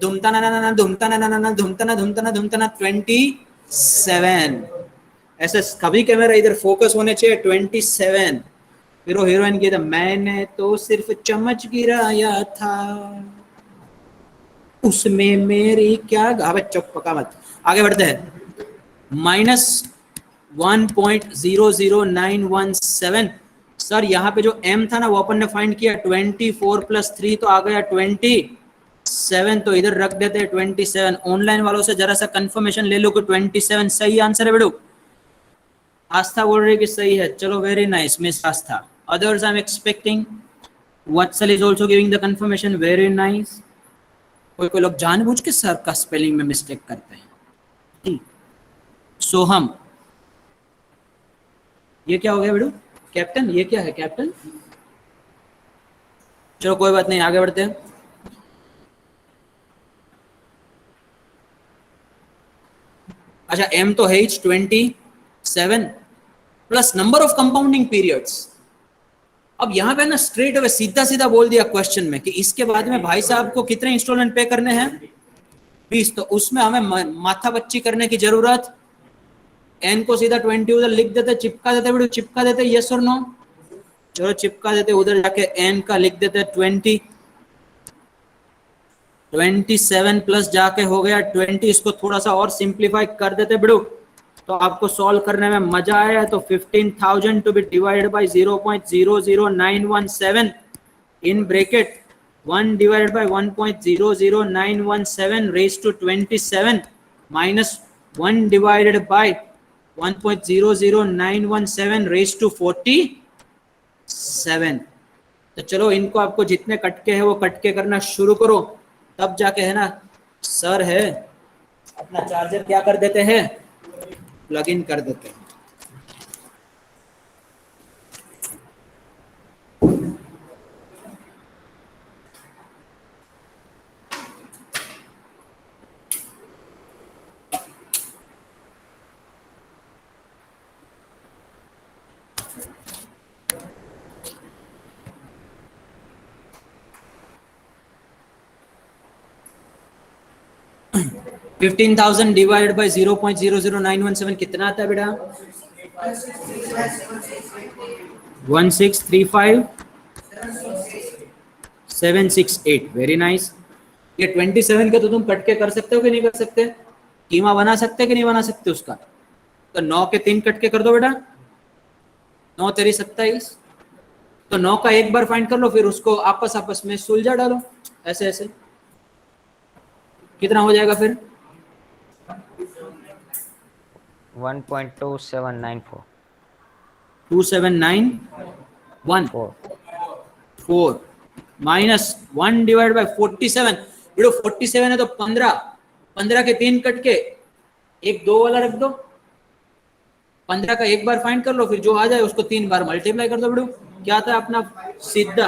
धूमता ना ना ना धूमता ना ना ना धूमता ना धूमता ना धूमता ना 27। ऐसे कभी कैमरा इधर फोकस होने चाहिए 27। फिर वो हीरोइन की था, मैंने तो सिर्फ चम्मच गिराया था उसमें मेरी क्या गावे, चुप पका मत। आगे बढ़ते हैं। -1.00917। सर यहाँ पे जो m था ना वो अपन ने फाइंड किया 24 + 3 तो आ गया 27, तो इधर रख देते हैं 27। ऑनलाइन वालों से जरा सा कंफर्मेशन ले लो कि 27 सही आंसर है बेटू। आस्था बोल रही कि सही है, चलो very nice miss Aastha. Others I am expecting. Vatsal is also giving the confirmation, very nice. कोई कोई लोग जानबूझ के सर का स्पेलिंग में मिस्टेक करते हैं। सोहम, ये क्या हो गया बेटू? कैप्टन, ये क्या है कैप्टन? चलो कोई बात नहीं, आगे बढ़ते हैं। अच्छा, m तो है 27 plus number of compounding periods. अब यहाँ पे ना स्ट्रेट अवे सीधा सीधा बोल दिया क्वेश्चन में कि इसके बाद में भाई साहब को कितने इंस्टॉलमेंट पे करने हैं? 20। तो उसमें हमें माथा बच्ची करने की जरूरत, n को सीधा 20 उधर लिख देते, चिपका देते बेटू, चिपका देते, यस और नो? चलो चिपका देते, उधर जाके n का लिख देते 20। 27 प्लस जाके हो गया 20। इसको थोड़ा सा और सिंप्लीफाई कर देते बेटू, तो आपको सॉल्व करने में मजा आया। तो 15,000 to be divided by 0.00917 in bracket 1 divided by 1.00917 raise to 27 minus 1 divided by 1.00917 raise to 47। तो चलो इनको आपको जितने कटके हैं वो कटके करना शुरू करो, तब जाके है ना सर है अपना चार्जर क्या कर देते हैं, प्लग इन कर देते हैं। फिफ्टीन 15,000 डिवाइडेड बाय 0.00917 कितना आता है बेटा? 1635768। Very nice. ये 27 के तो तुम कटके कर सकते हो कि नहीं कर सकते? कीमा बना सकते कि नहीं बना सकते उसका? तो 9 के 3 कटके कर दो बेटा, 9 तेरी 27। तो 9 का एक बार फाइंड कर लो, फिर उसको आपस आपस में सुलझा डालो, ऐसे ऐसे। कितना हो जाएगा फिर? 1.2794 2791 माइनस 1 डिवाइड बाय 47। बेटो 47 है तो 15 के 3 कट के एक 2 वाला रख दो। 15 का एक बार फाइंड कर लो, फिर जो आ जाए उसको 3 बार मल्टीप्लाई कर दो बेटो। क्या आता है अपना सीधा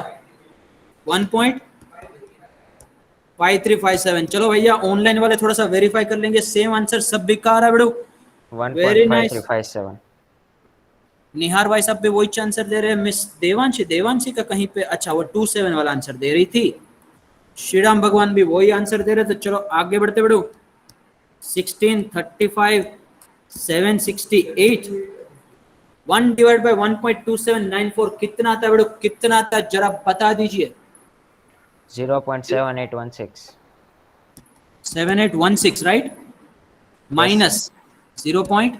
1.5357। चलो भैया ऑनलाइन वाले थोड़ा सा वेरीफाई कर लेंगे, सेम आंसर सब बेकार है बेटो। Very nice. 1.5357 निहार भाई साहब भी वही आंसर दे रहे हैं। मिस देवांशी का कहीं पे, अच्छा वो 27 वाला आंसर दे रही थी। श्रीराम भगवान भी वही आंसर दे रहे थे। चलो आगे बढ़ते बढ़ो। 16 35 768 1 डिवाइड बाय 1.2794 कितना आता है बेटो? कितना आता है जरा बता दीजिए। 0.7816 7816 राइट, माइनस 0.6511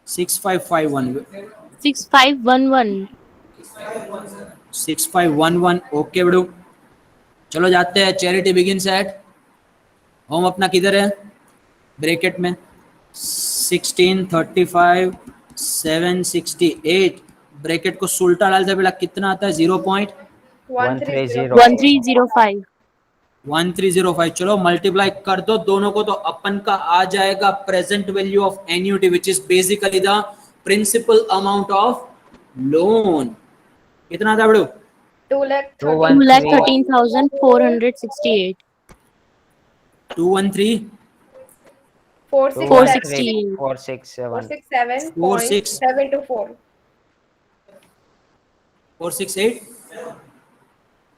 65511 6511 6511। ओके बेटू, चलो जाते हैं। चैरिटी बिगिन एट होम अपना किधर है? ब्रैकेट में 16 35 768 ब्रैकेट को उल्टा डालते बेटा कितना आता है? 1305 0.1305। चलो मल्टीप्लाई कर दो दोनों को, तो अपन का आ जाएगा present value of annuity which is basically the principal amount of loan. कितना था बेटू? 2,13,468 213 468 467 468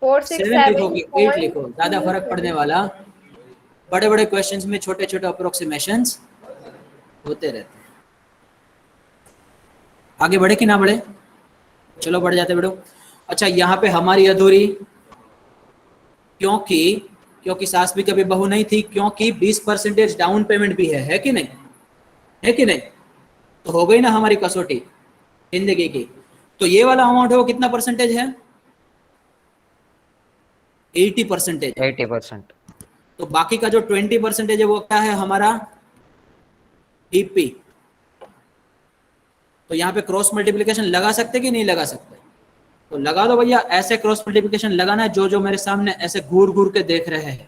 7 लिखोगे 8 लिखो, ज्यादा फर्क पड़ने वाला। बड़े बड़े क्वेश्चंस में छोटे छोटे अप्रोक्सीमेशंस होते रहते हैं। आगे बढ़े कि ना बढ़े? चलो बढ़ जाते बढ़ो। अच्छा, यहाँ पे हमारी अधूरी, क्योंकि क्योंकि सास भी कभी बहू नहीं थी, क्योंकि 20% डाउन पेमेंट भी है कि नहीं? है कि नहीं? तो हो गई ना हमारी कसौटी जिंदगी की। तो ये वाला अमाउंट है वो कितना परसेंटेज है? 80% है। 80%. तो बाकी का जो 20% है वो क्या है हमारा? डीपी। तो यहाँ पे क्रॉस मल्टीप्लिकेशन लगा सकते कि नहीं लगा सकते? तो लगा दो भैया, ऐसे क्रॉस मल्टीप्लिकेशन लगाना है जो जो मेरे सामने ऐसे घूर घूर के देख रहे हैं।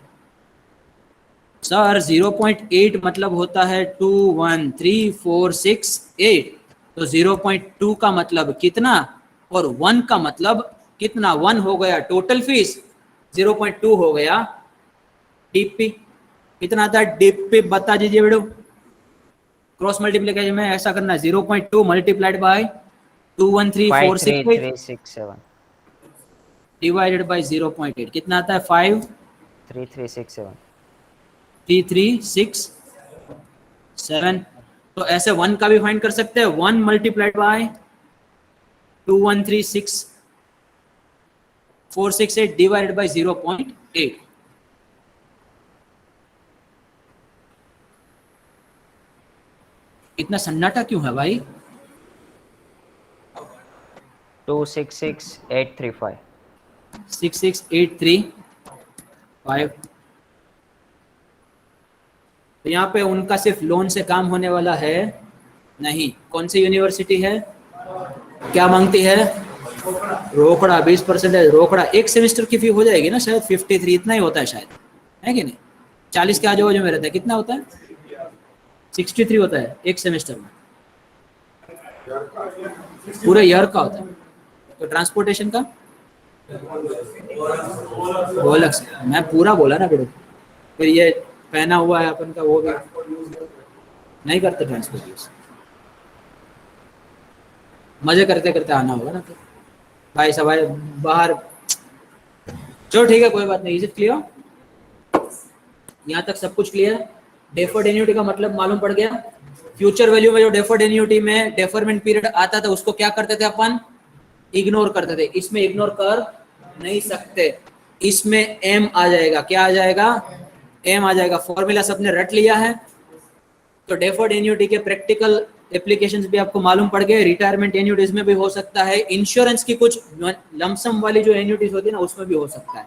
सर 0.8 मतलब होता है 2 1 3 4 6 8। तो 0.2 का मतलब कितना और 1 का मतलब कितना? 1 हो गया टोटल फीस, 0.2 हो गया डीपी। कितना आता है डीपी बता दीजिए बेटो। क्रॉस मल्टीप्लिकेशन में ऐसा करना है, 0.2 मल्टीप्लाइड बाय 21346 5367. डिवाइडेड बाय 0.8 कितना आता है? 5 3367. 3367। तो ऐसे 1 का भी फाइंड कर सकते हैं, 1 मल्टीप्लाइड बाय 2136468 डिवाइडेड बाय 0.8। इतना सन्नाटा क्यों है भाई? 266835. 66835। तो यहाँ पे उनका सिर्फ लोन से काम होने वाला है नहीं। कौन सी यूनिवर्सिटी है? क्या मांगती है? रोकड़ा। 20% है रोकड़ा। एक सेमेस्टर की फी हो जाएगी ना शायद 53, इतना ही होता है शायद, है कि नहीं? 40 के आजू बाजू में रहता है। कितना होता है? 63 होता है एक सेमेस्टर में, पूरे ईयर का होता है। तो ट्रांसपोर्टेशन का वो अलग से, मैं पूरा बोला ना बेटो। फिर ये पहना हुआ है अपन का वो भी नहीं करते ट्रांसपोर्ट। मजे करते करते आना होगा ना तो भाई सब भाई बाहर। चलो ठीक है कोई बात नहीं। Is it clear? यहाँ तक सब कुछ क्लियर? डेफर्ड एन्युटी का मतलब मालूम पड़ गया। फ्यूचर वैल्यू में जो डेफर्ड एन्युटी में डेफरमेंट पीरियड आता था उसको क्या करते थे अपन? इग्नोर करते थे। इसमें इग्नोर कर नहीं सकते, इसमें एम आ जाएगा। क्या आ जाएगा? एम आ जाएगा। फॉर्मूला सबने रट लिया है। तो डेफर्ड एन्युटी के प्रैक्टिकल एप्लीकेशंस भी आपको मालूम पड़ गए। रिटायरमेंट एन्युटीज में भी हो सकता है, इंश्योरेंस की कुछ लमसम वाली जो एन्युटीज होती है ना उसमें भी हो सकता है।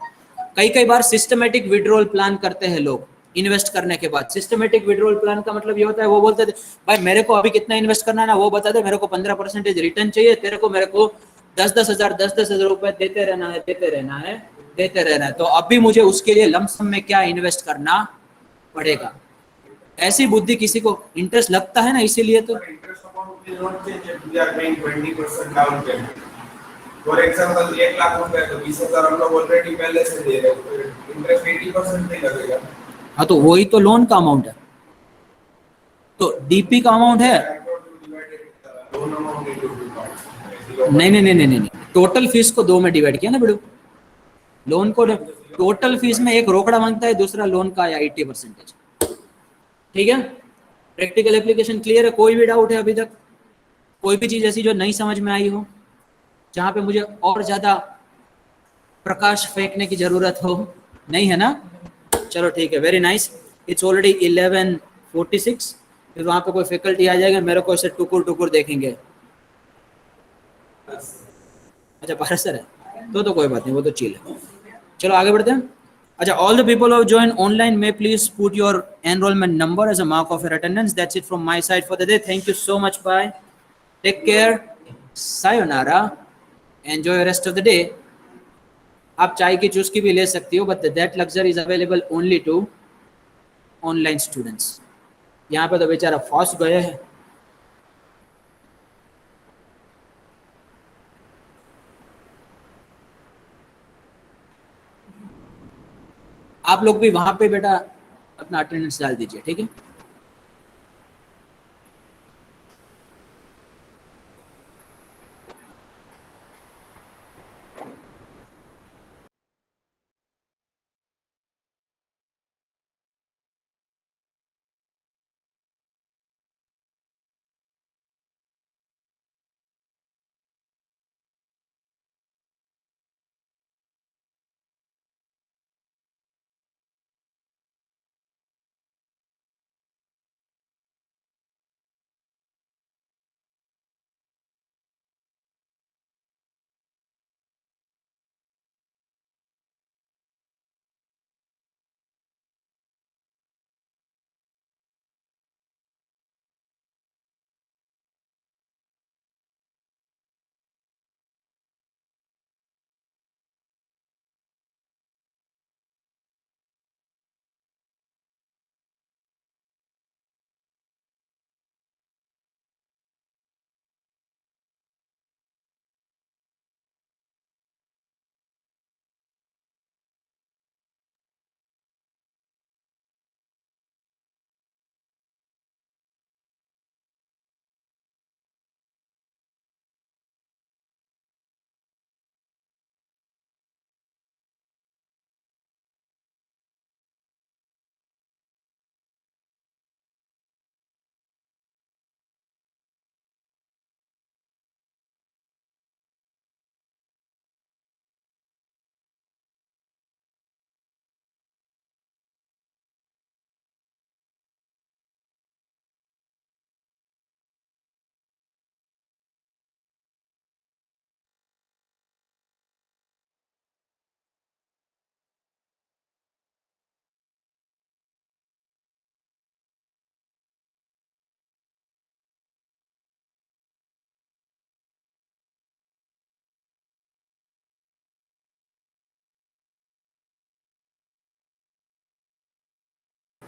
कई कई बार सिस्टमेटिक विड्रॉल प्लान करते हैं लोग इन्वेस्ट करने के बाद। सिस्टमेटिक विड्रॉल प्लान का मतलब ये होता है, वो बोलते थे भाई मेरे को अभी कितना इन्वेस्ट करना है ना वो बता दे, मेरे को 15% रिटर्न चाहिए, तेरे को मेरे को 10,000 रुपए देते रहना है देते रहना है देते रहना है। तो अभी मुझे उसके लिए लमसम में क्या इन्वेस्ट करना पड़ेगा। ऐसी बुद्धि किसी को इंटरेस्ट लगता है ना, इसीलिए तो फॉर एग्जांपल 1 लाख रुपए तो 20,000 हम लोग ऑलरेडी पहले से दे रहे हैं, तो इंटरेस्ट 80% नहीं लगेगा। हाँ तो वही तो लोन का अमाउंट है। तो डीपी का अमाउंट है। नहीं नहीं नहीं नहीं नहीं, टोटल फीस को 2 में डिवाइड किया ना बेटू। लोन को टोटल फीस में एक रोकड़ा मांगता है, दूसरा लोन का या 80%। ठीक है, प्रैक्टिकल एप्लीकेशन क्लियर है? कोई भी डाउट है अभी तक? कोई भी चीज ऐसी जो नहीं समझ में आई हो, जहां पे मुझे और ज्यादा प्रकाश फेंकने की जरूरत हो? नहीं है ना? चलो ठीक है, वेरी नाइस। It's already 11:46। फिर वहां पे कोई फैकल्टी आ जाएगा, मेरे को ऐसे टुकुर टुकुर देखेंगे। अच्छा भारत सर है तो कोई बात नहीं, वो तो चिल है। चलो आगे बढ़ते हैं। अच्छा, all the people who join online may please put your enrolment number as a mark of your attendance. That's it from my side for the day. Thank you so much, bye, take care, sayonara, enjoy rest of the day. आप चाय की चुस्की भी ले सकती हो, but that luxury is available only to online students. यहाँ पे तो बेचारा फंस गए हैं। आप लोग भी वहां पे बेटा अपना अटेंडेंस डाल दीजिए, ठीक है?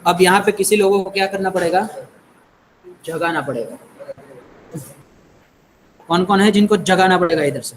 अब यहाँ पे किसी लोगों को क्या करना पड़ेगा, जगाना पड़ेगा। कौन कौन है जिनको जगाना पड़ेगा इधर से?